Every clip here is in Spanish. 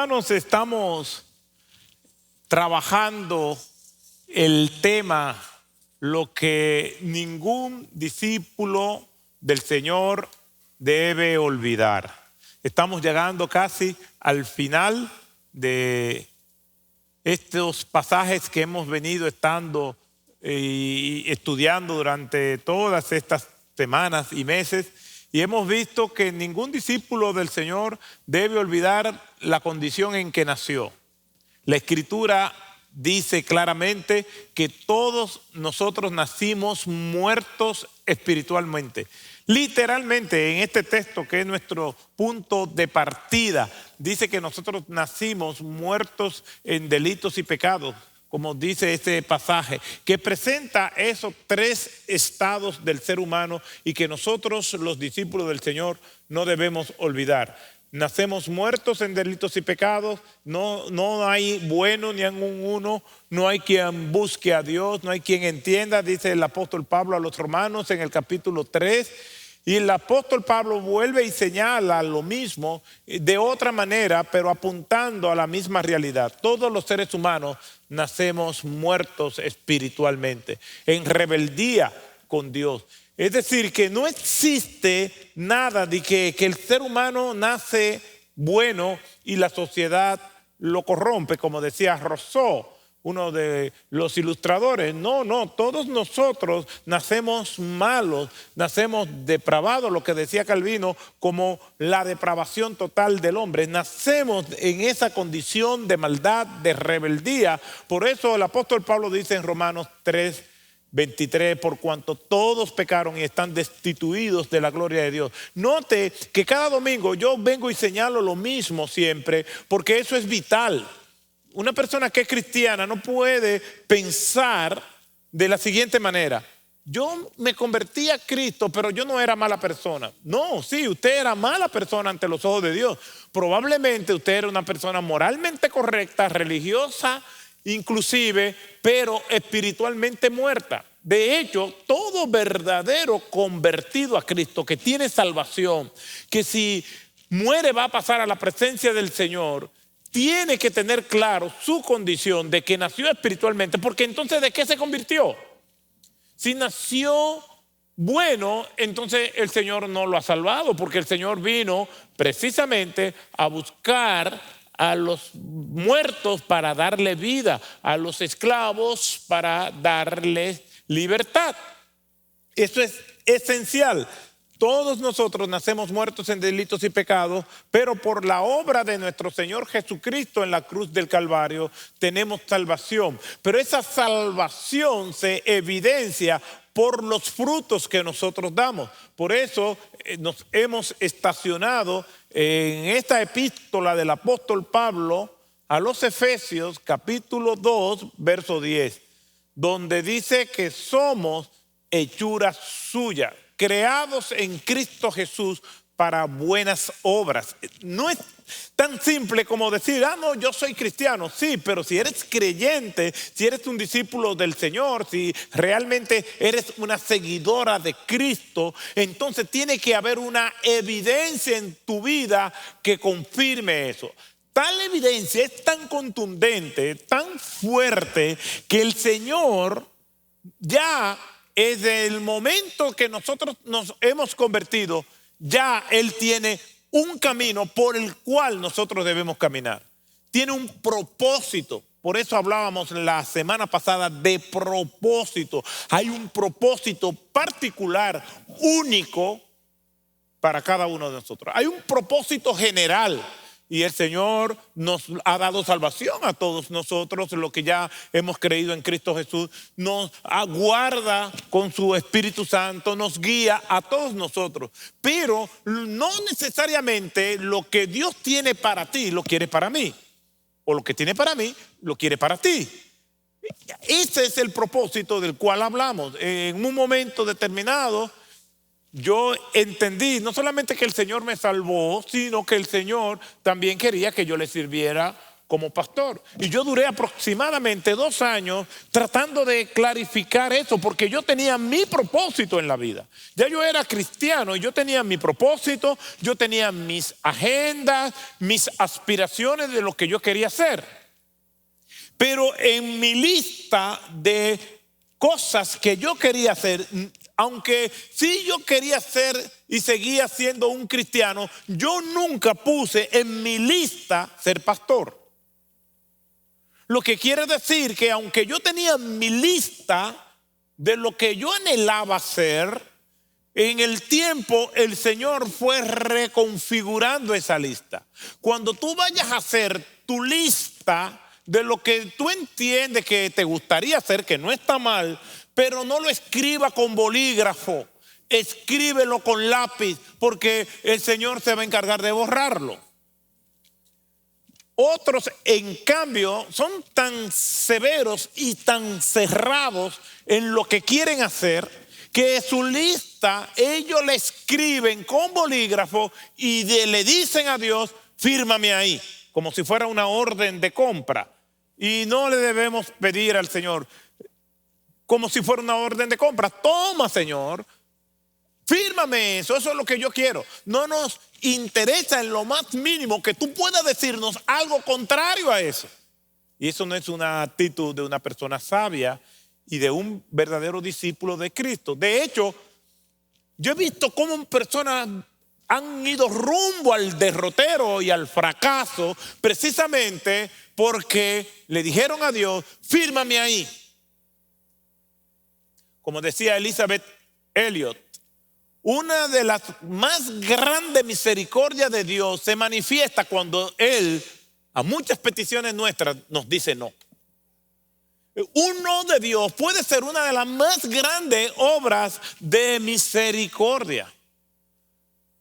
Hermanos, estamos trabajando el tema, lo que ningún discípulo del Señor debe olvidar. Estamos llegando casi al final de estos pasajes que hemos venido estudiando durante todas estas semanas y meses, y hemos visto que ningún discípulo del Señor debe olvidar la condición en que nació. La Escritura dice claramente que todos nosotros nacimos muertos espiritualmente. Literalmente, en este texto, que es nuestro punto de partida, dice que nosotros nacimos muertos en delitos y pecados, como dice este pasaje, que presenta esos tres estados del ser humano y que nosotros, los discípulos del Señor, no debemos olvidar. Nacemos muertos en delitos y pecados, no hay bueno ni en uno, no hay quien busque a Dios, no hay quien entienda, dice el apóstol Pablo a los romanos en el capítulo 3. Y el apóstol Pablo vuelve y señala lo mismo de otra manera, pero apuntando a la misma realidad. Todos los seres humanos nacemos muertos espiritualmente, en rebeldía con Dios. Es decir, que no existe nada de que el ser humano nace bueno y la sociedad lo corrompe, como decía Rousseau, uno de los ilustradores. No, todos nosotros nacemos malos, nacemos depravados, lo que decía Calvino, como la depravación total del hombre. Nacemos en esa condición de maldad, de rebeldía. Por eso el apóstol Pablo dice en Romanos 3:23, por cuanto todos pecaron y están destituidos de la gloria de Dios. Note que cada domingo yo vengo y señalo lo mismo siempre, porque eso es vital. Una persona que es cristiana no puede pensar de la siguiente manera: yo me convertí a Cristo, pero yo no era mala persona. No, sí, usted era mala persona ante los ojos de Dios. Probablemente usted era una persona moralmente correcta, religiosa inclusive, pero espiritualmente muerta. De hecho, todo verdadero convertido a Cristo, que tiene salvación, que si muere va a pasar a la presencia del Señor, tiene que tener claro su condición de que nació espiritualmente, porque entonces ¿de qué se convirtió? Si nació bueno, entonces el Señor no lo ha salvado, porque el Señor vino precisamente a buscar a los muertos para darle vida, a los esclavos para darles libertad. Eso es esencial. Todos nosotros nacemos muertos en delitos y pecados, pero por la obra de nuestro Señor Jesucristo en la cruz del Calvario tenemos salvación. Pero esa salvación se evidencia por los frutos que nosotros damos. Por eso nos hemos estacionado en esta epístola del apóstol Pablo a los Efesios, capítulo 2, verso 10, donde dice que somos hechura suya, creados en Cristo Jesús para buenas obras. No es tan simple como decir, no, yo soy cristiano. Sí, pero si eres creyente, si eres un discípulo del Señor, si realmente eres una seguidora de Cristo, entonces tiene que haber una evidencia en tu vida que confirme eso. Tal evidencia es tan contundente, tan fuerte, que el Señor ya desde el momento que nosotros nos hemos convertido, ya Él tiene un camino por el cual nosotros debemos caminar. Tiene un propósito. Por eso hablábamos la semana pasada de propósito. Hay un propósito particular, único para cada uno de nosotros. Hay un propósito general. Y el Señor nos ha dado salvación a todos nosotros, los que ya hemos creído en Cristo Jesús. Nos aguarda con su Espíritu Santo, nos guía a todos nosotros. Pero no necesariamente lo que Dios tiene para ti lo quiere para mí. O lo que tiene para mí lo quiere para ti. Ese es el propósito del cual hablamos. En un momento determinado, yo entendí no solamente que el Señor me salvó, sino que el Señor también quería que yo le sirviera como pastor. Y yo duré aproximadamente 2 años tratando de clarificar eso, porque yo tenía mi propósito en la vida. Ya yo era cristiano y yo tenía mi propósito, yo tenía mis agendas, mis aspiraciones de lo que yo quería hacer. Pero en mi lista de cosas que yo quería hacer, aunque sí yo quería ser y seguía siendo un cristiano, yo nunca puse en mi lista ser pastor. Lo que quiere decir que aunque yo tenía mi lista de lo que yo anhelaba hacer, en el tiempo el Señor fue reconfigurando esa lista. Cuando tú vayas a hacer tu lista de lo que tú entiendes que te gustaría hacer, que no está mal, pero no lo escriba con bolígrafo, escríbelo con lápiz, porque el Señor se va a encargar de borrarlo. Otros, en cambio, son tan severos y tan cerrados en lo que quieren hacer, que su lista ellos le escriben con bolígrafo y le dicen a Dios, fírmame ahí, como si fuera una orden de compra. Y no le debemos pedir al Señor como si fuera una orden de compra. Toma, Señor, fírmame eso es lo que yo quiero. No nos interesa en lo más mínimo que tú puedas decirnos algo contrario a eso. Y eso no es una actitud de una persona sabia y de un verdadero discípulo de Cristo. De hecho, yo he visto cómo personas han ido rumbo al derrotero y al fracaso precisamente porque le dijeron a Dios, fírmame ahí. Como decía Elizabeth Elliot, una de las más grandes misericordias de Dios se manifiesta cuando Él, a muchas peticiones nuestras, nos dice no. Un no de Dios puede ser una de las más grandes obras de misericordia.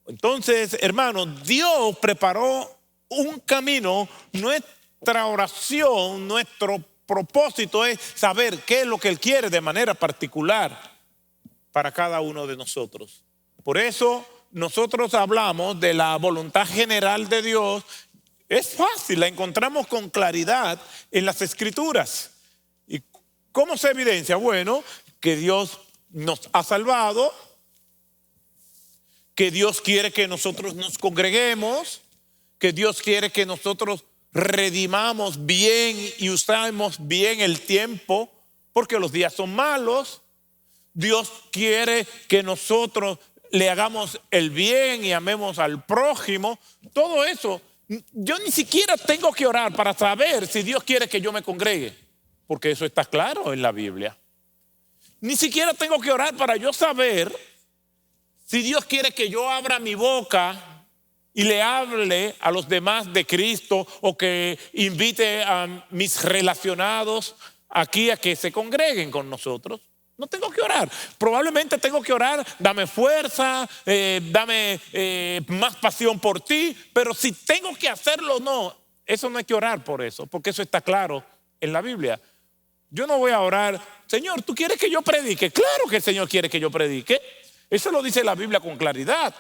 Entonces, hermanos, Dios preparó un camino. Nuestra oración, nuestro propósito es saber qué es lo que Él quiere de manera particular para cada uno de nosotros. Por eso nosotros hablamos de la voluntad general de Dios. Es fácil, la encontramos con claridad en las Escrituras. ¿Y cómo se evidencia? Bueno, que Dios nos ha salvado, que Dios quiere que nosotros nos congreguemos, que Dios quiere que nosotros redimamos bien y usemos bien el tiempo, porque los días son malos. Dios quiere que nosotros le hagamos el bien y amemos al prójimo. Todo eso, yo ni siquiera tengo que orar para saber si Dios quiere que yo me congregue, porque eso está claro en la Biblia. Ni siquiera tengo que orar para yo saber si Dios quiere que yo abra mi boca y le hable a los demás de Cristo, o que invite a mis relacionados aquí a que se congreguen con nosotros. No tengo que orar. Probablemente tengo que orar, dame fuerza, dame más pasión por ti, pero si tengo que hacerlo, no. Eso no hay que orar por eso, porque eso está claro en la Biblia. Yo no voy a orar, Señor, ¿tú quieres que yo predique? Claro que el Señor quiere que yo predique. Eso lo dice la Biblia con claridad.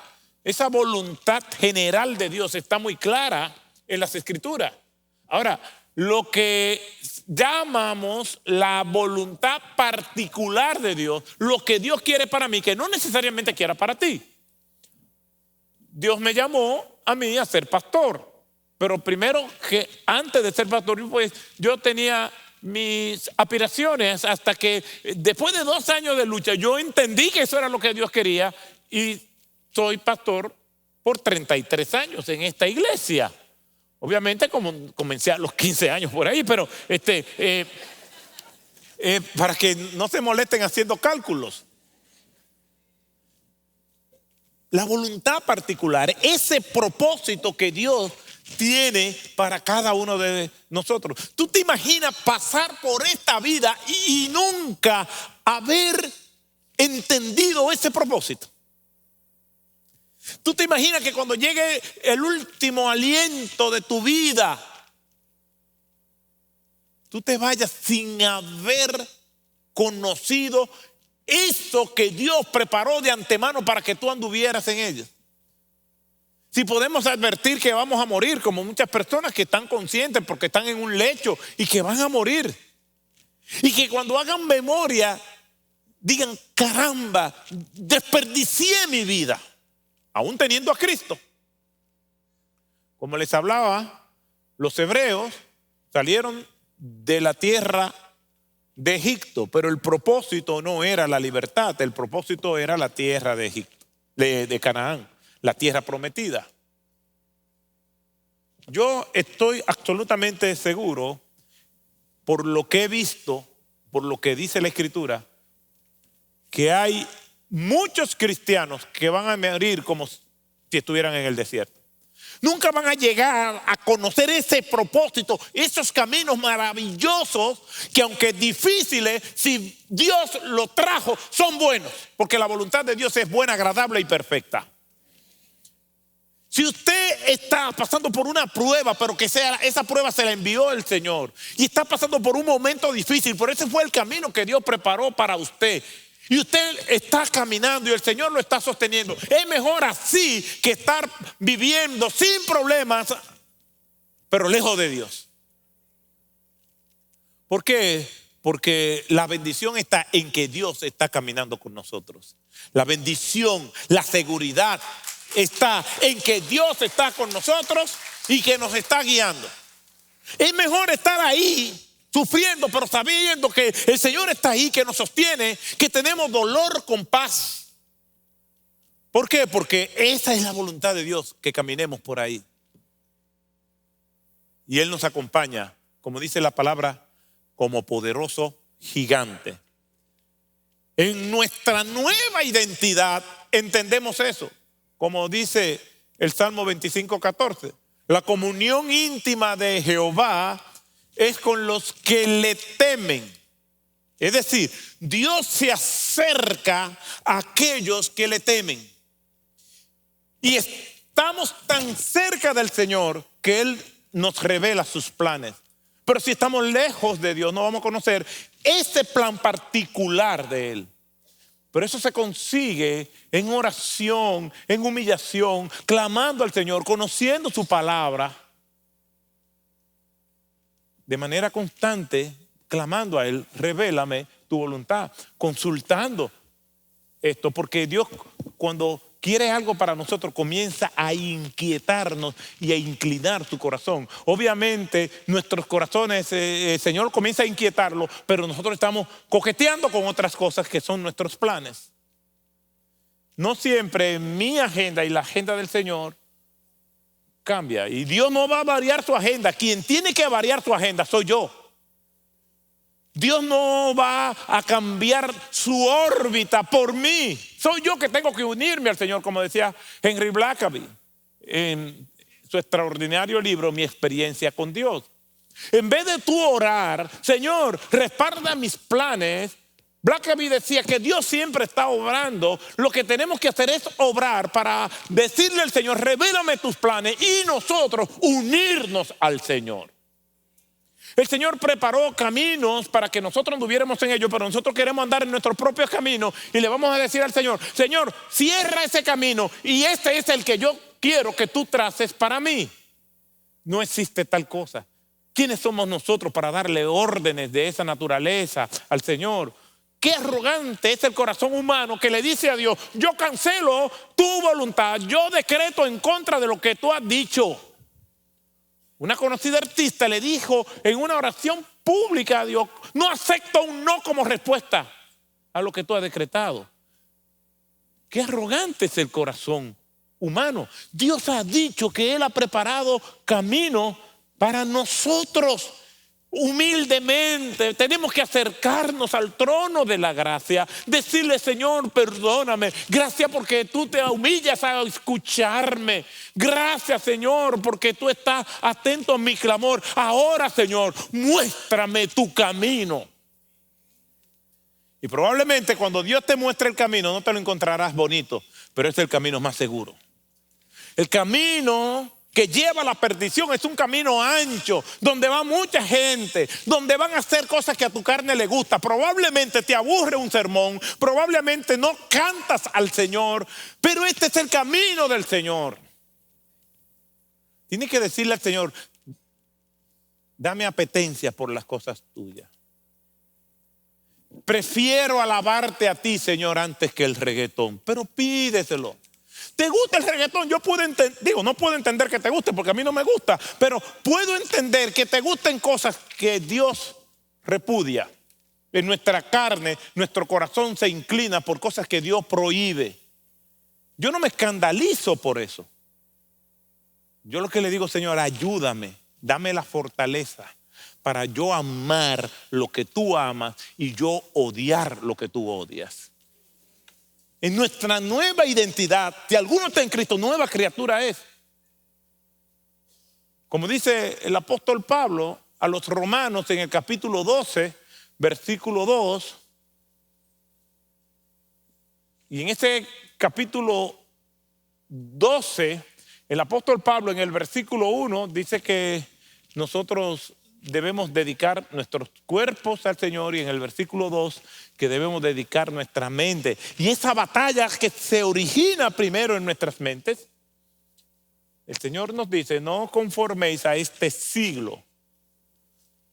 Esa voluntad general de Dios está muy clara en las Escrituras. Ahora, lo que llamamos la voluntad particular de Dios, lo que Dios quiere para mí, que no necesariamente quiera para ti. Dios me llamó a mí a ser pastor, pero primero, que antes de ser pastor, pues yo tenía mis aspiraciones, hasta que después de 2 años de lucha yo entendí que eso era lo que Dios quería, y soy pastor por 33 años en esta iglesia. Obviamente como comencé a los 15 años por ahí, pero para que no se molesten haciendo cálculos. La voluntad particular, ese propósito que Dios tiene para cada uno de nosotros. ¿Tú te imaginas pasar por esta vida y nunca haber entendido ese propósito? ¿Tú te imaginas que cuando llegue el último aliento de tu vida, tú te vayas sin haber conocido eso que Dios preparó de antemano para que tú anduvieras en ella? Si podemos advertir que vamos a morir, como muchas personas que están conscientes porque están en un lecho y que van a morir. Y que cuando hagan memoria digan, caramba, desperdicié mi vida, aún teniendo a Cristo. Como les hablaba, los hebreos salieron de la tierra de Egipto, pero el propósito no era la libertad, el propósito era la tierra de Egipto, de Canaán, la tierra prometida. Yo estoy absolutamente seguro, por lo que he visto, por lo que dice la Escritura, que hay muchos cristianos que van a morir como si estuvieran en el desierto. Nunca van a llegar a conocer ese propósito, esos caminos maravillosos que, aunque difíciles, si Dios los trajo, son buenos, porque la voluntad de Dios es buena, agradable y perfecta. Si usted está pasando por una prueba, pero que esa prueba se la envió el Señor, y está pasando por un momento difícil, por ese fue el camino que Dios preparó para usted, y usted está caminando y el Señor lo está sosteniendo, es mejor así que estar viviendo sin problemas, pero lejos de Dios. ¿Por qué? Porque la bendición está en que Dios está caminando con nosotros. La bendición, la seguridad está en que Dios está con nosotros y que nos está guiando. Es mejor estar ahí sufriendo, pero sabiendo que el Señor está ahí, que nos sostiene, que tenemos dolor con paz. ¿Por qué? Porque esa es la voluntad de Dios, que caminemos por ahí. Y Él nos acompaña, como dice la palabra, como poderoso gigante. En nuestra nueva identidad entendemos eso. Como dice el Salmo 25:14, la comunión íntima de Jehová es con los que le temen. Es decir, Dios se acerca a aquellos que le temen. Y estamos tan cerca del Señor que Él nos revela sus planes. Pero si estamos lejos de Dios, no vamos a conocer ese plan particular de Él. Pero eso se consigue en oración, en humillación, clamando al Señor, conociendo su palabra. De manera constante, clamando a Él, revélame tu voluntad, consultando esto. Porque Dios, cuando quiere algo para nosotros, comienza a inquietarnos y a inclinar su corazón. Obviamente, nuestros corazones, el Señor comienza a inquietarlo, pero nosotros estamos coqueteando con otras cosas que son nuestros planes. No siempre mi agenda y la agenda del Señor cambia. Y Dios no va a variar su agenda. Quien tiene que variar su agenda soy yo. Dios no va a cambiar su órbita por mí. Soy yo que tengo que unirme al Señor, como decía Henry Blackaby en su extraordinario libro Mi experiencia con Dios. En vez de tú orar, Señor, respalda mis planes, Blackaby decía que Dios siempre está obrando. Lo que tenemos que hacer es obrar para decirle al Señor, revélame tus planes, y nosotros unirnos al Señor. El Señor preparó caminos para que nosotros anduviéramos en ellos, pero nosotros queremos andar en nuestros propios caminos y le vamos a decir al Señor, Señor, cierra ese camino y este es el que yo quiero que tú traces para mí. No existe tal cosa. ¿Quiénes somos nosotros para darle órdenes de esa naturaleza al Señor? Qué arrogante es el corazón humano que le dice a Dios, yo cancelo tu voluntad, yo decreto en contra de lo que tú has dicho. Una conocida artista le dijo en una oración pública a Dios, no acepto un no como respuesta a lo que tú has decretado. Qué arrogante es el corazón humano. Dios ha dicho que Él ha preparado camino para nosotros. Humildemente tenemos que acercarnos al trono de la gracia, decirle, Señor, perdóname, gracias porque tú te humillas a escucharme, gracias, Señor, porque tú estás atento a mi clamor. Ahora, Señor, muéstrame tu camino. Y probablemente cuando Dios te muestre el camino no te lo encontrarás bonito, pero es el camino más seguro. El camino que lleva a la perdición es un camino ancho, donde va mucha gente, donde van a hacer cosas que a tu carne le gusta. Probablemente te aburre un sermón, probablemente no cantas al Señor, pero este es el camino del Señor. Tiene que decirle al Señor, dame apetencia por las cosas tuyas. Prefiero alabarte a ti, Señor, antes que el reggaetón. Pero pídeselo. ¿Te gusta el reggaetón? Yo puedo entender, no puedo entender que te guste porque a mí no me gusta, pero puedo entender que te gusten cosas que Dios repudia. En nuestra carne, nuestro corazón se inclina por cosas que Dios prohíbe. Yo no me escandalizo por eso. Yo lo que le digo, Señor, ayúdame, dame la fortaleza para yo amar lo que tú amas y yo odiar lo que tú odias. En nuestra nueva identidad, si alguno está en Cristo, nueva criatura es. Como dice el apóstol Pablo a los romanos en el capítulo 12, versículo 2. Y en ese capítulo 12, el apóstol Pablo en el versículo 1 dice que nosotros debemos dedicar nuestros cuerpos al Señor, y en el versículo 2 que debemos dedicar nuestra mente. Y esa batalla que se origina primero en nuestras mentes, el Señor nos dice, no conforméis a este siglo,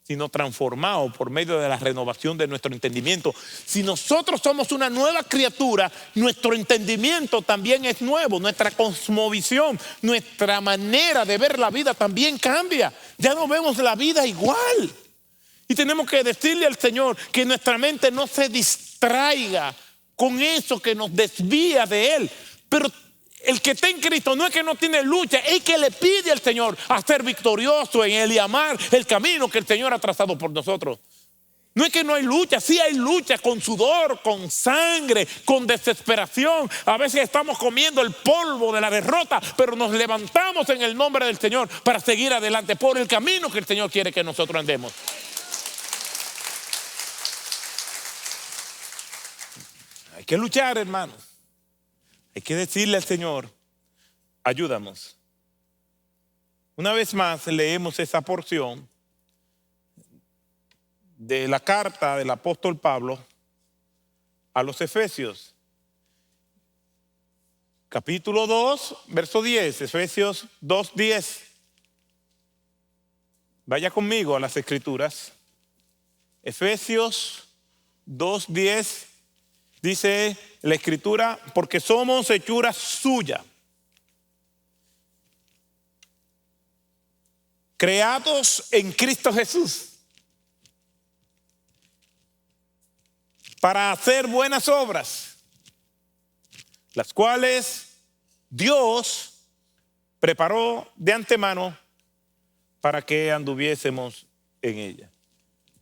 sino transformado por medio de la renovación de nuestro entendimiento. Si nosotros somos una nueva criatura, nuestro entendimiento también es nuevo, nuestra cosmovisión, nuestra manera de ver la vida también cambia. Ya no vemos la vida igual. Y tenemos que decirle al Señor que nuestra mente no se distraiga con eso que nos desvía de Él. Pero el que está en Cristo no es que no tiene lucha, es que le pide al Señor a ser victorioso en Él y amar el camino que el Señor ha trazado por nosotros. No es que no hay lucha, sí hay lucha con sudor, con sangre, con desesperación. A veces estamos comiendo el polvo de la derrota, pero nos levantamos en el nombre del Señor para seguir adelante por el camino que el Señor quiere que nosotros andemos. Hay que luchar, hermanos. Hay que decirle al Señor, ayúdanos. Una vez más leemos esa porción de la carta del apóstol Pablo a los Efesios. Capítulo 2, verso 10, Efesios 2, 10. Vaya conmigo a las Escrituras. Efesios 2, 10. Dice la Escritura, porque somos hechura suya, creados en Cristo Jesús, para hacer buenas obras, las cuales Dios preparó de antemano para que anduviésemos en ellas.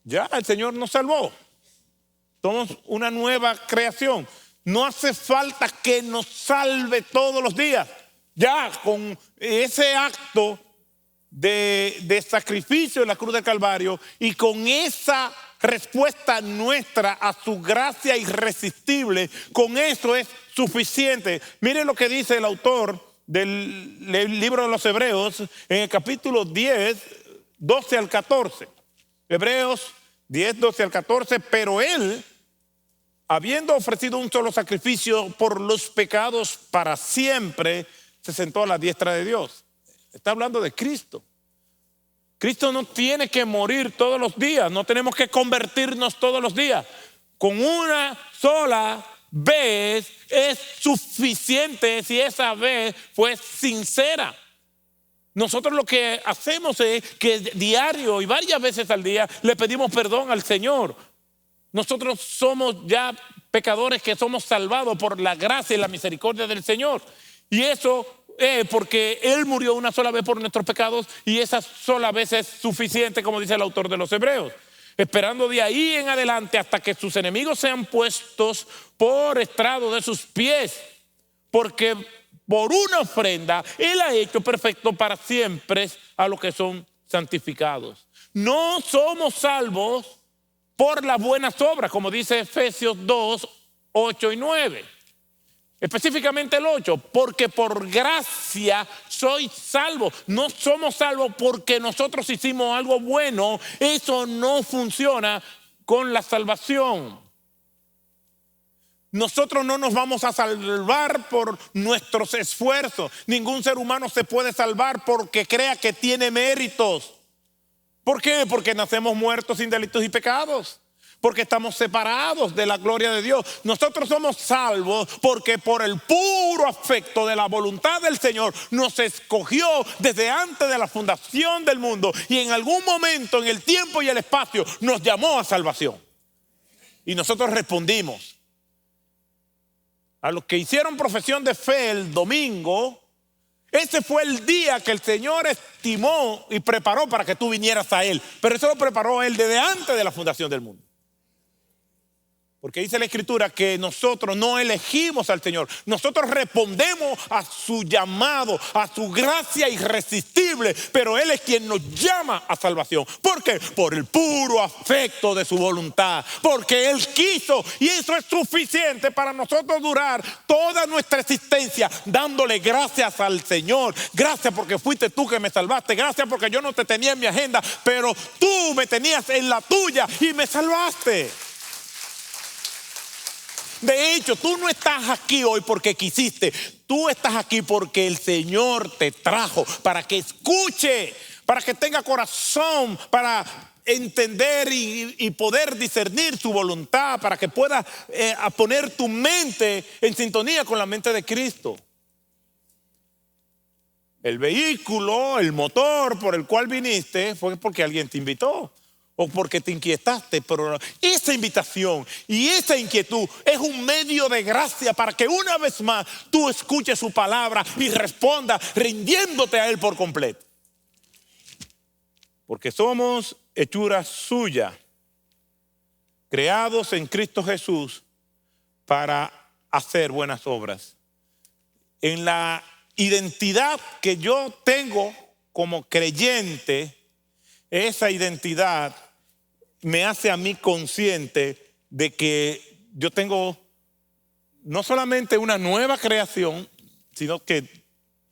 Ya el Señor nos salvó. Somos una nueva creación. No hace falta que nos salve todos los días. Ya con ese acto de sacrificio en la cruz del Calvario y con esa respuesta nuestra a su gracia irresistible, con eso es suficiente. Miren lo que dice el autor del libro de los Hebreos en el capítulo 10, 12 al 14. Hebreos 10, 12 al 14, pero Él, habiendo ofrecido un solo sacrificio por los pecados para siempre, se sentó a la diestra de Dios. Está hablando de Cristo. Cristo no tiene que morir todos los días, no tenemos que convertirnos todos los días. Con una sola vez es suficiente si esa vez fue sincera. Nosotros lo que hacemos es que diario y varias veces al día le pedimos perdón al Señor. Nosotros somos ya pecadores que somos salvados por la gracia y la misericordia del Señor. Y eso es porque Él murió una sola vez por nuestros pecados y esa sola vez es suficiente, como dice el autor de los Hebreos. Esperando de ahí en adelante hasta que sus enemigos sean puestos por estrado de sus pies. Porque por una ofrenda Él ha hecho perfecto para siempre a los que son santificados. No somos salvos por las buenas obras, como dice Efesios 2, 8 y 9. Específicamente el 8, porque por gracia soy salvo. No somos salvos porque nosotros hicimos algo bueno. Eso no funciona con la salvación. Nosotros no nos vamos a salvar por nuestros esfuerzos. Ningún ser humano se puede salvar porque crea que tiene méritos. ¿Por qué? Porque nacemos muertos sin delitos y pecados. Porque estamos separados de la gloria de Dios. Nosotros somos salvos porque por el puro afecto de la voluntad del Señor nos escogió desde antes de la fundación del mundo. Y en algún momento en el tiempo y el espacio nos llamó a salvación. Y nosotros respondimos. A los que hicieron profesión de fe el domingo, ese fue el día que el Señor estimó y preparó para que tú vinieras a Él. Pero eso lo preparó Él desde antes de la fundación del mundo. Porque dice la Escritura que nosotros no elegimos al Señor. Nosotros respondemos a su llamado, a su gracia irresistible. Pero Él es quien nos llama a salvación. ¿Por qué? Por el puro afecto de su voluntad. Porque Él quiso, y eso es suficiente para nosotros durar toda nuestra existencia dándole gracias al Señor. Gracias porque fuiste tú que me salvaste. Gracias porque yo no te tenía en mi agenda, pero tú me tenías en la tuya y me salvaste. De hecho, tú no estás aquí hoy porque quisiste. Tú estás aquí porque el Señor te trajo para que escuche, para que tenga corazón, para entender y poder discernir su voluntad, para que puedas poner tu mente en sintonía con la mente de Cristo. El vehículo, el motor por el cual viniste fue porque alguien te invitó. O porque te inquietaste, pero esa invitación y esa inquietud es un medio de gracia para que una vez más tú escuches su palabra y respondas rindiéndote a Él por completo. Porque somos hechura suya, creados en Cristo Jesús para hacer buenas obras. En la identidad que yo tengo como creyente, esa identidad me hace a mí consciente de que yo tengo no solamente una nueva creación, sino que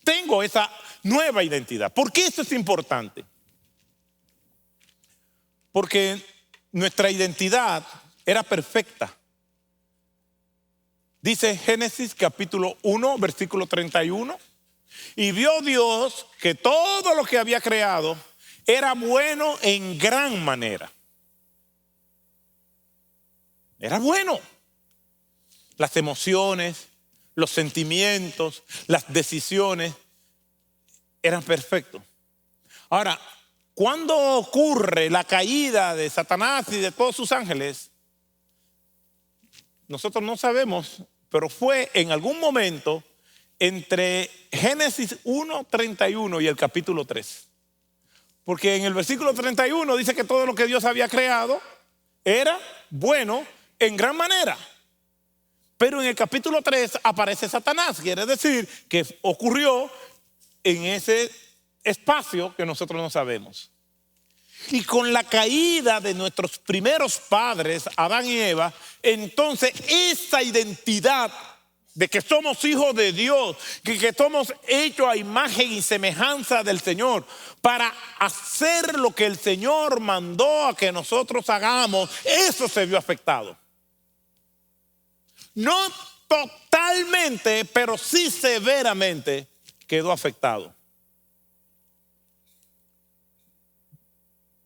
tengo esa nueva identidad. ¿Por qué esto es importante? Porque nuestra identidad era perfecta. Dice Génesis capítulo 1, versículo 31. Y vio Dios que todo lo que había creado era bueno en gran manera. Era bueno. Las emociones, los sentimientos, las decisiones eran perfectos. Ahora, ¿cuándo ocurre la caída de Satanás y de todos sus ángeles? Nosotros no sabemos, pero fue en algún momento entre Génesis 1:31 y el capítulo 3. Porque en el versículo 31 dice que todo lo que Dios había creado era bueno en gran manera. Pero en el capítulo 3 aparece Satanás. Quiere decir que ocurrió en ese espacio que nosotros no sabemos. Y con la caída de nuestros primeros padres, Adán y Eva, entonces esa identidad de que somos hijos de Dios, que somos hechos a imagen y semejanza del Señor, para hacer lo que el Señor mandó a que nosotros hagamos, eso se vio afectado. No totalmente, pero sí severamente quedó afectado.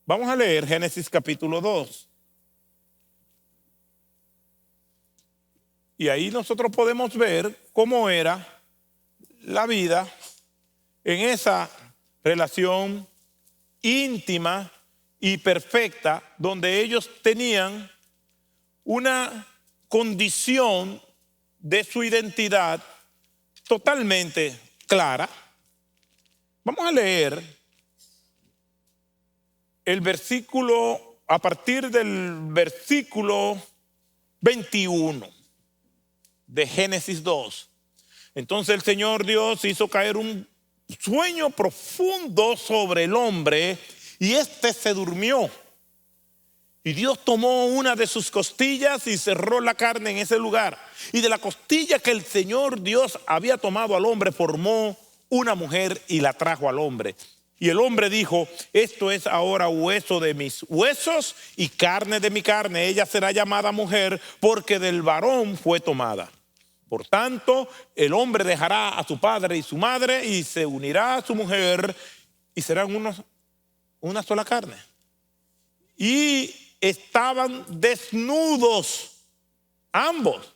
Vamos a leer Génesis capítulo 2. Y ahí nosotros podemos ver cómo era la vida en esa relación íntima y perfecta, donde ellos tenían una condición de su identidad totalmente clara. Vamos a leer el versículo, a partir del versículo 21 de Génesis 2. Entonces el Señor Dios hizo caer un sueño profundo sobre el hombre y éste se durmió. Y Dios tomó una de sus costillas y cerró la carne en ese lugar. Y de la costilla que el Señor Dios había tomado al hombre, formó una mujer y la trajo al hombre. Y el hombre dijo, esto es ahora hueso de mis huesos y carne de mi carne. Ella será llamada mujer porque del varón fue tomada. Por tanto, el hombre dejará a su padre y su madre y se unirá a su mujer y serán una sola carne. Y estaban desnudos ambos,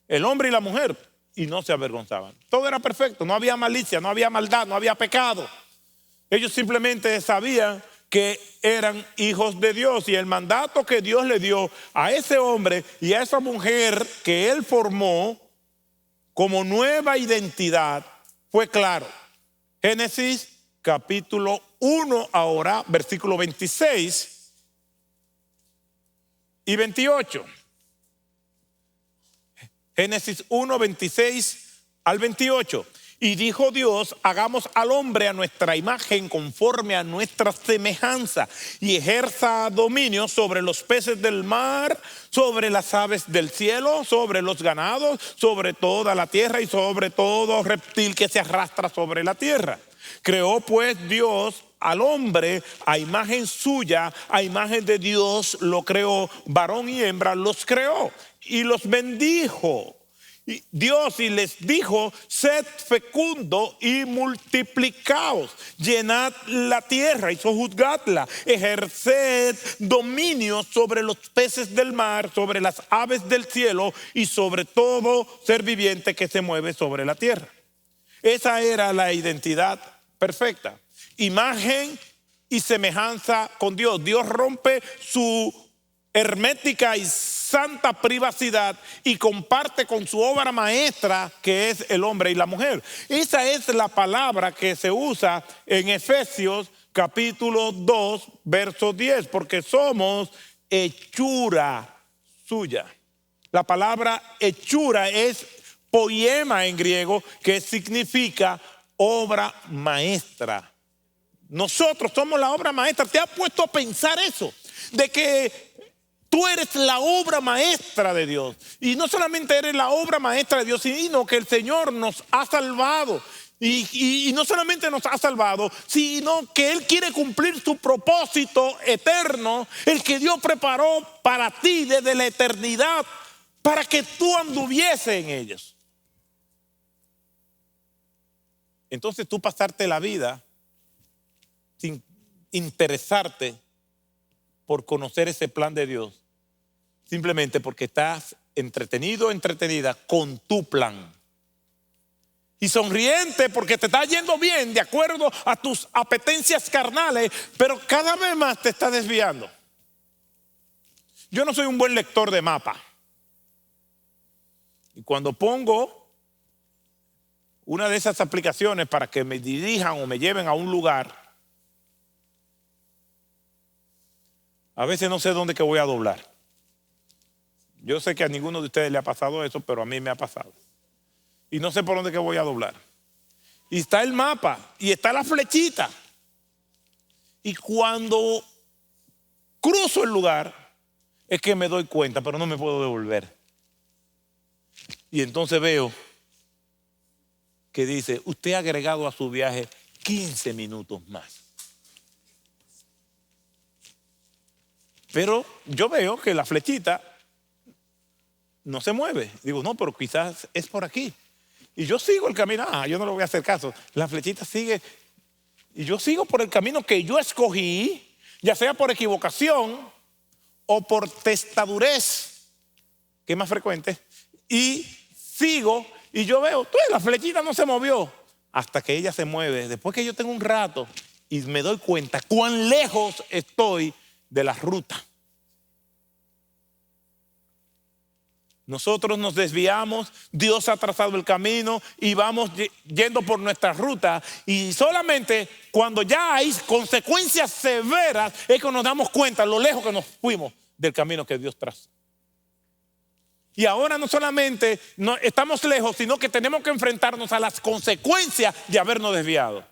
el hombre y la mujer, y no se avergonzaban. Todo era perfecto, no había malicia, no había maldad, no había pecado. Ellos simplemente sabían que eran hijos de Dios, y el mandato que Dios le dio a ese hombre y a esa mujer que él formó como nueva identidad fue claro. Génesis capítulo 1 ahora, versículo 26 y 28. Génesis 1, 26 al 28. Y dijo Dios, hagamos al hombre a nuestra imagen conforme a nuestra semejanza y ejerza dominio sobre los peces del mar, sobre las aves del cielo, sobre los ganados, sobre toda la tierra y sobre todo reptil que se arrastra sobre la tierra. Creó pues Dios al hombre a imagen suya, a imagen de Dios lo creó, varón y hembra los creó y los bendijo. Y Dios y les dijo, sed fecundo y multiplicaos, llenad la tierra y sojuzgadla, ejerced dominio sobre los peces del mar, sobre las aves del cielo y sobre todo ser viviente que se mueve sobre la tierra. Esa era la identidad perfecta, imagen y semejanza con Dios. Dios rompe su hermética y santa privacidad y comparte con su obra maestra, que es el hombre y la mujer. Esa es la palabra que se usa en Efesios capítulo 2 verso 10, porque somos hechura suya. La palabra hechura es poema en griego, que significa obra maestra. Nosotros somos la obra maestra. ¿Te has puesto a pensar eso? De que tú eres la obra maestra de Dios. Y no solamente eres la obra maestra de Dios, sino que el Señor nos ha salvado. Y no solamente nos ha salvado, sino que Él quiere cumplir su propósito eterno, el que Dios preparó para ti desde la eternidad, para que tú anduvieses en ellos. Entonces tú pasarte la vida sin interesarte por conocer ese plan de Dios, simplemente porque estás entretenido, entretenida con tu plan. Y sonriente porque te está yendo bien de acuerdo a tus apetencias carnales, pero cada vez más te está desviando. Yo no soy un buen lector de mapa. Y cuando pongo una de esas aplicaciones para que me dirijan o me lleven a un lugar, a veces no sé dónde que voy a doblar. Yo sé que a ninguno de ustedes le ha pasado eso, pero a mí me ha pasado. Y no sé por dónde que voy a doblar. Y está el mapa y está la flechita. Y cuando cruzo el lugar es que me doy cuenta, pero no me puedo devolver. Y entonces veo que dice, usted ha agregado a su viaje 15 minutos más. Pero yo veo que la flechita no se mueve. Digo, no, pero quizás es por aquí. Y yo sigo el camino. Yo no le voy a hacer caso. La flechita sigue. Y yo sigo por el camino que yo escogí, ya sea por equivocación o por testadurez, que es más frecuente. Y sigo y yo veo, la flechita no se movió. Hasta que ella se mueve. Después que yo tengo un rato y me doy cuenta cuán lejos estoy de la ruta. Nosotros nos desviamos, Dios ha trazado el camino y vamos yendo por nuestra ruta, y solamente cuando ya hay consecuencias severas es que nos damos cuenta lo lejos que nos fuimos del camino que Dios trazó. Y ahora no solamente no estamos lejos, sino que tenemos que enfrentarnos a las consecuencias de habernos desviado.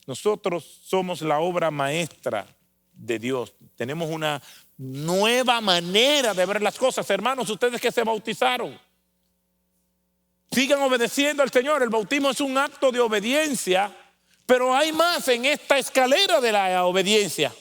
Nosotros somos la obra maestra de Dios. Tenemos una nueva manera de ver las cosas. Hermanos, ustedes que se bautizaron, Sigan obedeciendo al Señor. El bautismo es un acto de obediencia, pero hay más en esta escalera de la obediencia.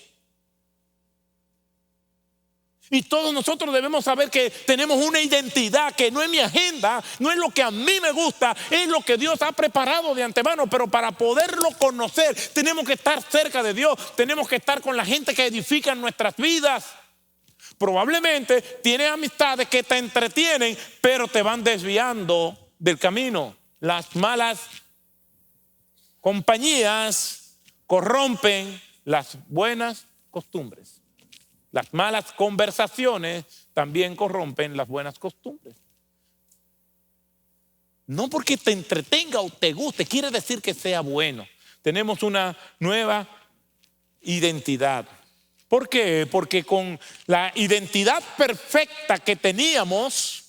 Y todos nosotros debemos saber que tenemos una identidad que no es mi agenda, no es lo que a mí me gusta, es lo que Dios ha preparado de antemano. Pero para poderlo conocer tenemos que estar cerca de Dios, tenemos que estar con la gente que edifica nuestras vidas. Probablemente tienes amistades que te entretienen, pero te van desviando del camino. Las malas compañías corrompen las buenas costumbres. Las malas conversaciones también corrompen las buenas costumbres. No porque te entretenga o te guste quiere decir que sea bueno. Tenemos una nueva identidad. ¿Por qué? Porque con la identidad perfecta que teníamos,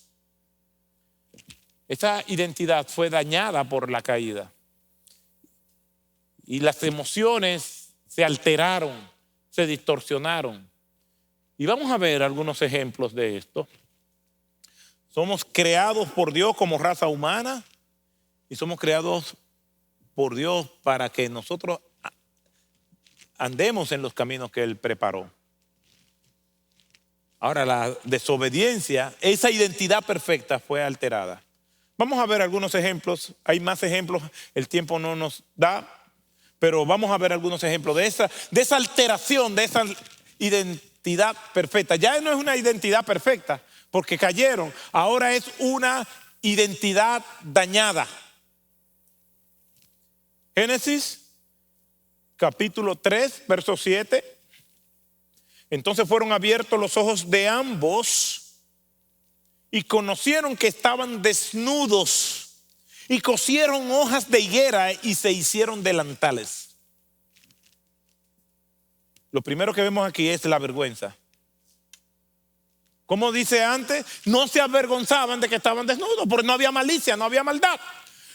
esa identidad fue dañada por la caída. Y las emociones se alteraron, se distorsionaron. Y vamos a ver algunos ejemplos de esto. Somos creados por Dios como raza humana y somos creados por Dios para que nosotros andemos en los caminos que Él preparó. Ahora, la desobediencia, esa identidad perfecta fue alterada. Vamos a ver algunos ejemplos. Hay más ejemplos, el tiempo no nos da, pero vamos a ver algunos ejemplos de esa alteración, de esa identidad perfecta. Ya no es una identidad perfecta porque cayeron, ahora es una identidad dañada. Génesis capítulo 3, verso 7. Entonces fueron abiertos los ojos de ambos y conocieron que estaban desnudos y cosieron hojas de higuera y se hicieron delantales. Lo primero que vemos aquí es la vergüenza. Como dice antes, no se avergonzaban de que estaban desnudos porque no había malicia, no había maldad.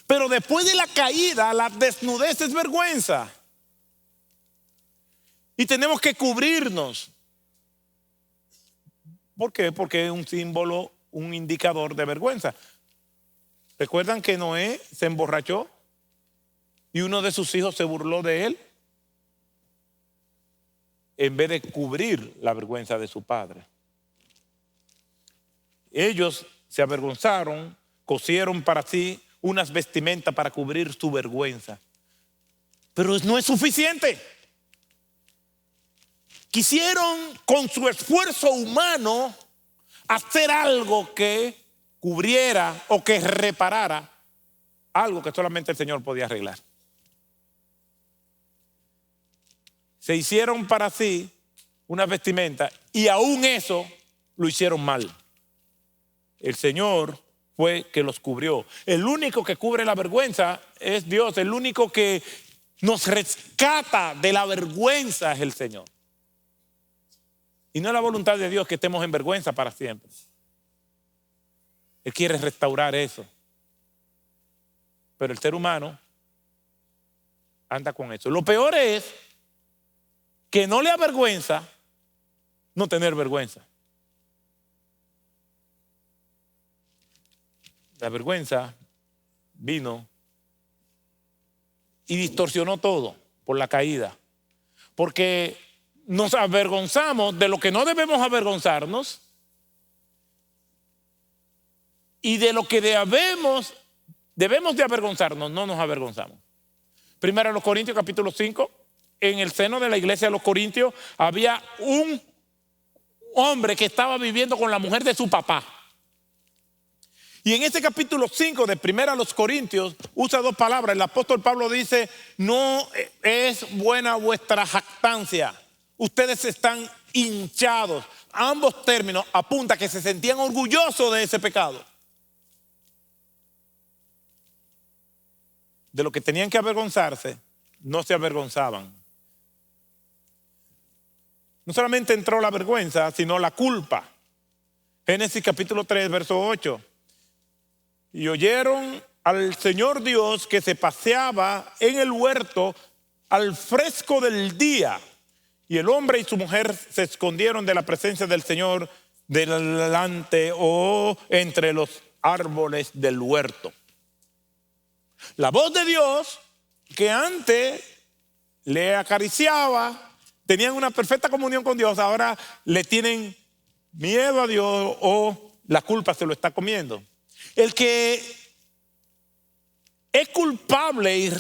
Pero después de la caída, la desnudez es vergüenza. Y tenemos que cubrirnos. ¿Por qué? Porque es un símbolo, un indicador de vergüenza. ¿Recuerdan que Noé se emborrachó y uno de sus hijos se burló de él? En vez de cubrir la vergüenza de su padre. Ellos se avergonzaron, cosieron para sí unas vestimentas para cubrir su vergüenza. Pero no es suficiente. Quisieron con su esfuerzo humano hacer algo que cubriera o que reparara algo que solamente el Señor podía arreglar. Se hicieron para sí una vestimenta y aún eso lo hicieron mal. El Señor fue que los cubrió. El único que cubre la vergüenza es Dios. El único que nos rescata de la vergüenza es el Señor. Y no es la voluntad de Dios que estemos en vergüenza para siempre. Él quiere restaurar eso. Pero el ser humano anda con eso. Lo peor es que no le avergüenza no tener vergüenza. La vergüenza vino y distorsionó todo por la caída. Porque nos avergonzamos de lo que no debemos avergonzarnos y de lo que debemos de avergonzarnos, no nos avergonzamos. Primero los Corintios capítulo 5. En el seno de la iglesia de los Corintios había un hombre que estaba viviendo con la mujer de su papá. Y en este capítulo 5 de Primera a los Corintios usa dos palabras. El apóstol Pablo dice: no es buena vuestra jactancia. Ustedes están hinchados. Ambos términos apuntan que se sentían orgullosos de ese pecado. De lo que tenían que avergonzarse, no se avergonzaban. No solamente entró la vergüenza, sino la culpa. Génesis capítulo 3, verso 8. Y oyeron al Señor Dios que se paseaba en el huerto al fresco del día. Y el hombre y su mujer se escondieron de la presencia del Señor delante o entre los árboles del huerto. La voz de Dios que antes le acariciaba, tenían una perfecta comunión con Dios, ahora le tienen miedo a Dios o la culpa se lo está comiendo. El que es culpable y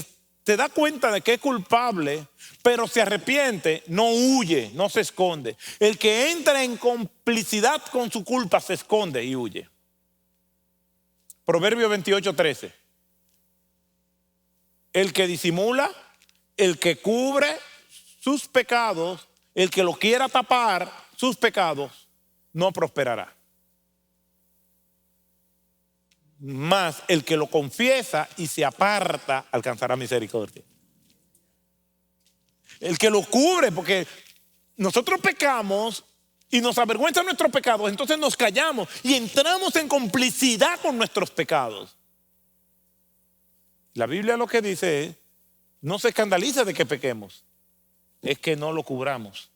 se da cuenta de que es culpable, pero se arrepiente, no huye, no se esconde. El que entra en complicidad con su culpa se esconde y huye. Proverbio 28:13. El que disimula, el que cubre sus pecados, el que lo quiera tapar, sus pecados, no prosperará. Mas el que lo confiesa y se aparta alcanzará misericordia. El que lo cubre, porque nosotros pecamos y nos avergüenzan nuestros pecados, entonces nos callamos y entramos en complicidad con nuestros pecados. La Biblia lo que dice es, no se escandalice de que pequemos, es que no lo cubramos.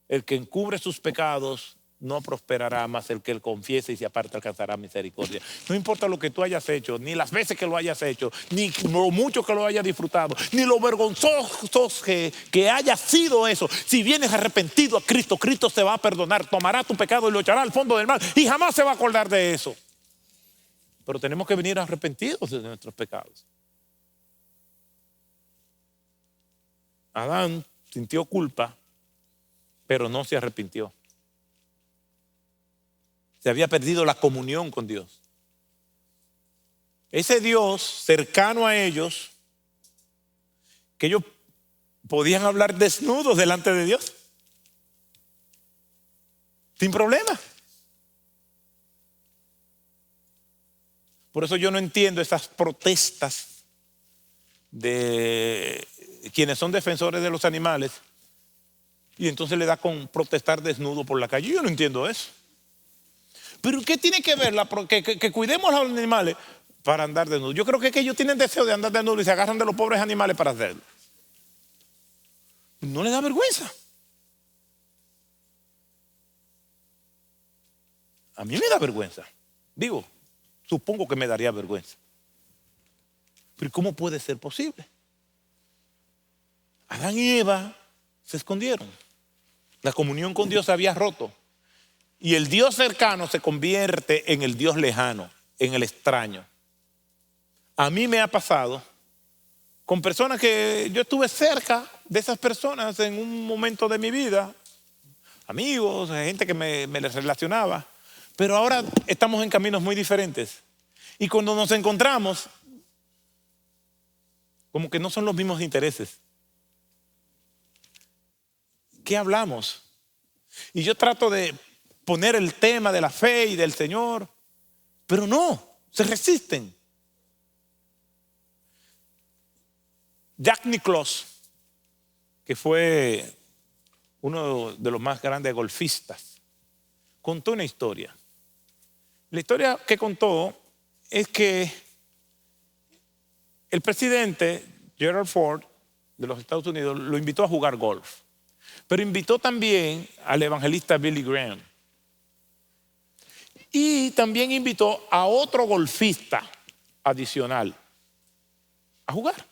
El que encubre sus pecados no prosperará, más el que él confiese y se aparte alcanzará misericordia. No importa lo que tú hayas hecho, ni las veces que lo hayas hecho, ni lo mucho que lo hayas disfrutado, ni lo vergonzoso que haya sido eso. Si vienes arrepentido a Cristo, Cristo se va a perdonar, tomará tu pecado y lo echará al fondo del mar y jamás se va a acordar de eso. Pero tenemos que venir arrepentidos de nuestros pecados. Adán sintió culpa, pero no se arrepintió. Se había perdido la comunión con Dios. Ese Dios cercano a ellos, que ellos podían hablar desnudos delante de Dios, sin problema. Por eso yo no entiendo esas protestas de quienes son defensores de los animales y entonces le da con protestar desnudo por la calle. Yo no entiendo eso. Pero ¿qué tiene que ver que cuidemos a los animales para andar desnudos? Yo creo que ellos tienen deseo de andar desnudos y se agarran de los pobres animales para hacerlo. No les da vergüenza. A mí me da vergüenza. Digo, supongo que me daría vergüenza. Pero ¿cómo puede ser posible? Adán y Eva se escondieron. La comunión con Dios se había roto. Y el Dios cercano se convierte en el Dios lejano, en el extraño. A mí me ha pasado con personas que yo estuve cerca de esas personas en un momento de mi vida, amigos, gente que me les relacionaba, pero ahora estamos en caminos muy diferentes. Y cuando nos encontramos, como que no son los mismos intereses. ¿Qué hablamos? Y yo trato de poner el tema de la fe y del Señor, pero no, se resisten. Jack Nicklaus, que fue uno de los más grandes golfistas, contó una historia. La historia que contó es que el presidente Gerald Ford de los Estados Unidos lo invitó a jugar golf, pero invitó también al evangelista Billy Graham. Y también invitó a otro golfista adicional a jugar.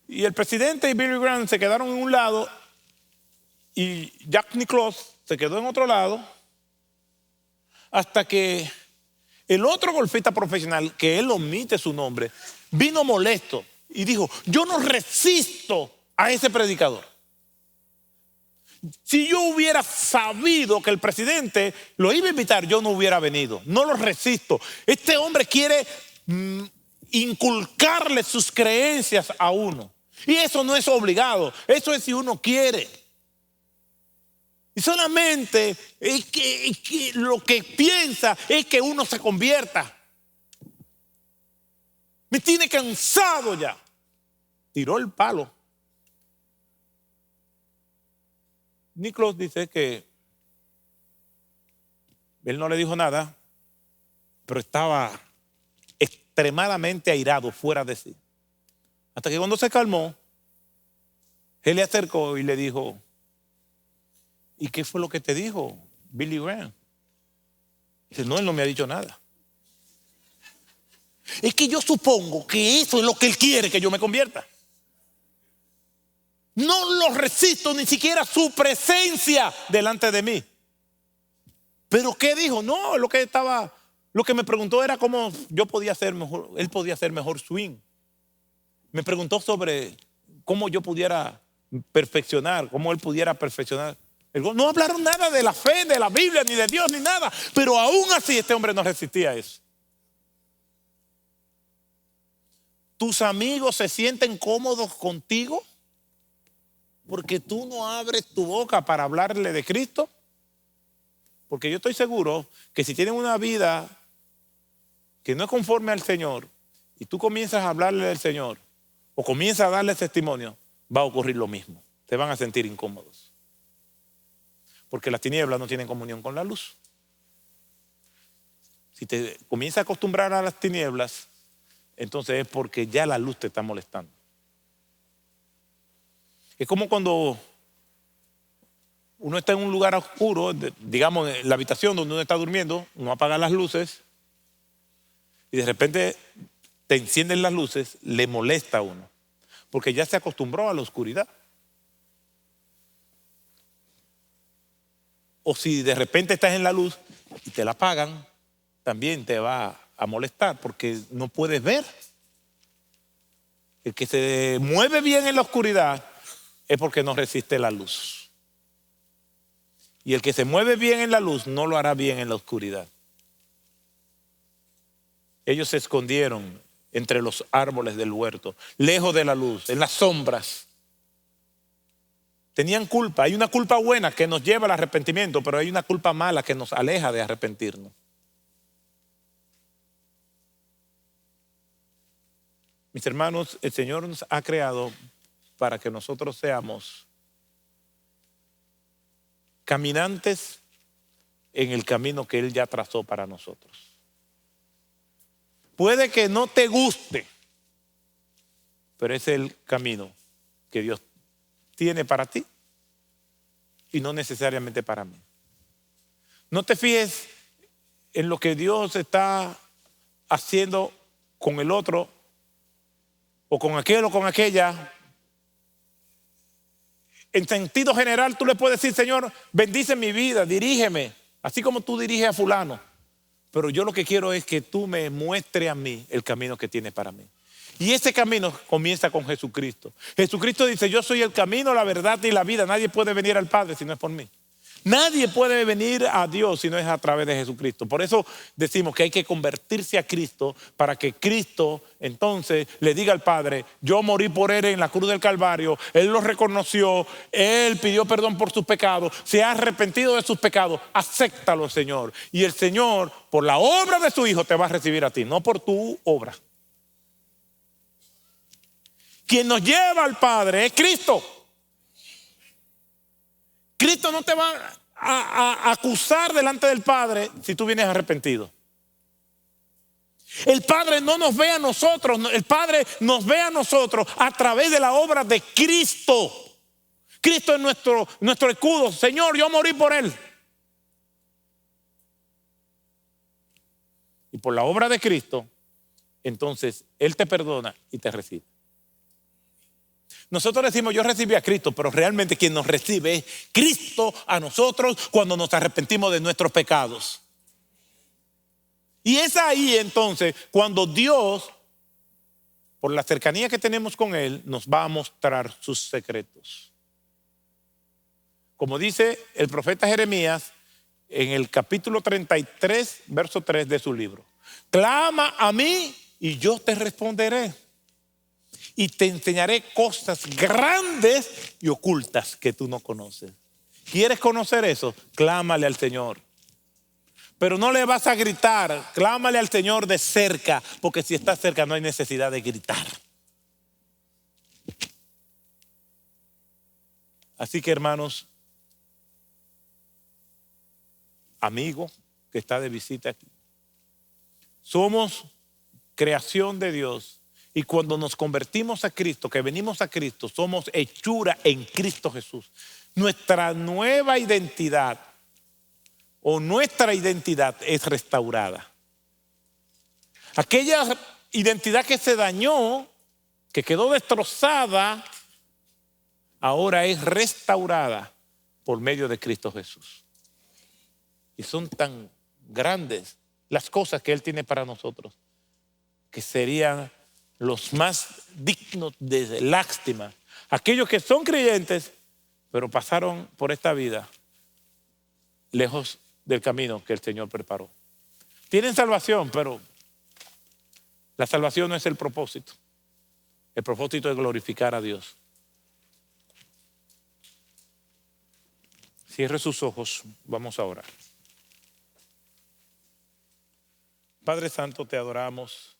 Y el presidente y Billy Graham se quedaron en un lado y Jack Nicklaus se quedó en otro lado hasta que el otro golfista profesional, que él omite su nombre, vino molesto y dijo, yo no resisto a ese predicador. Si yo hubiera sabido que el presidente lo iba a invitar, yo no hubiera venido. No lo resisto. Este hombre quiere inculcarle sus creencias a uno. Y eso no es obligado. Eso es si uno quiere. Y solamente es que lo que piensa es que uno se convierta. Me tiene cansado ya. Tiró el palo. Nicklaus dice que él no le dijo nada, pero estaba extremadamente airado, fuera de sí. Hasta que cuando se calmó, él le acercó y le dijo, ¿y qué fue lo que te dijo Billy Graham? Dice, no, él no me ha dicho nada. Es que yo supongo que eso es lo que Él quiere que yo me convierta. No lo resisto ni siquiera su presencia delante de mí. ¿Pero qué dijo? No, lo que me preguntó era cómo yo podía hacer mejor, Él podía hacer mejor swing. Me preguntó sobre cómo yo pudiera perfeccionar, cómo Él pudiera perfeccionar el gol. No hablaron nada de la fe, de la Biblia, ni de Dios, ni nada. Pero aún así este hombre no resistía a eso. ¿Tus amigos se sienten cómodos contigo porque tú no abres tu boca para hablarle de Cristo? Porque yo estoy seguro que si tienen una vida que no es conforme al Señor y tú comienzas a hablarle del Señor o comienzas a darle testimonio, va a ocurrir lo mismo. Te van a sentir incómodos. Porque las tinieblas no tienen comunión con la luz. Si te comienzas a acostumbrar a las tinieblas, entonces es porque ya la luz te está molestando. Es como cuando uno está en un lugar oscuro, digamos en la habitación donde uno está durmiendo, uno apaga las luces y de repente te encienden las luces, le molesta a uno, porque ya se acostumbró a la oscuridad. O si de repente estás en la luz y te la apagan, también te va a molestar porque no puedes ver. El que se mueve bien en la oscuridad es porque no resiste la luz. Y el que se mueve bien en la luz no lo hará bien en la oscuridad. Ellos se escondieron entre los árboles del huerto, lejos de la luz, en las sombras. Tenían culpa. Hay una culpa buena que nos lleva al arrepentimiento, pero hay una culpa mala que nos aleja de arrepentirnos. Mis hermanos, el Señor nos ha creado para que nosotros seamos caminantes en el camino que Él ya trazó para nosotros. Puede que no te guste, pero es el camino que Dios tiene para ti y no necesariamente para mí. No te fíes en lo que Dios está haciendo con el otro o con aquel o con aquella. En sentido general tú le puedes decir: Señor, bendice mi vida, dirígeme, así como tú diriges a fulano. Pero yo lo que quiero es que tú me muestres a mí el camino que tienes para mí. Y ese camino comienza con Jesucristo. Jesucristo dice: yo soy el camino, la verdad y la vida. Nadie puede venir al Padre si no es por mí. Nadie puede venir a Dios si no es a través de Jesucristo. Por eso decimos que hay que convertirse a Cristo para que Cristo entonces le diga al Padre: yo morí por Él en la cruz del Calvario, Él lo reconoció, Él pidió perdón por sus pecados, se ha arrepentido de sus pecados, acéptalo, Señor. Y el Señor, por la obra de su Hijo, te va a recibir a ti, no por tu obra. Quien nos lleva al Padre es Cristo. Cristo no te va a acusar delante del Padre si tú vienes arrepentido. El Padre no nos ve a nosotros, el Padre nos ve a nosotros a través de la obra de Cristo. Cristo es nuestro escudo. Señor, yo morí por Él. Y por la obra de Cristo, entonces Él te perdona y te recibe. Nosotros decimos: yo recibí a Cristo, pero realmente quien nos recibe es Cristo a nosotros cuando nos arrepentimos de nuestros pecados. Y es ahí entonces cuando Dios, por la cercanía que tenemos con Él, nos va a mostrar sus secretos. Como dice el profeta Jeremías en el capítulo 33, verso 3 de su libro: clama a mí y yo te responderé, y te enseñaré cosas grandes y ocultas que tú no conoces. ¿Quieres conocer eso? Clámale al Señor. Pero no le vas a gritar, clámale al Señor de cerca, porque si estás cerca no hay necesidad de gritar. Así que, hermanos, amigo que está de visita aquí, somos creación de Dios. Y cuando nos convertimos a Cristo, que venimos a Cristo, somos hechura en Cristo Jesús. Nuestra nueva identidad o nuestra identidad es restaurada. Aquellas identidad que se dañó, que quedó destrozada, ahora es restaurada por medio de Cristo Jesús. Y son tan grandes las cosas que Él tiene para nosotros, que serían los más dignos de lástima. Aquellos que son creyentes, pero pasaron por esta vida lejos del camino que el Señor preparó. Tienen salvación, pero la salvación no es el propósito. El propósito es glorificar a Dios. Cierre sus ojos, vamos a orar. Padre Santo, te adoramos.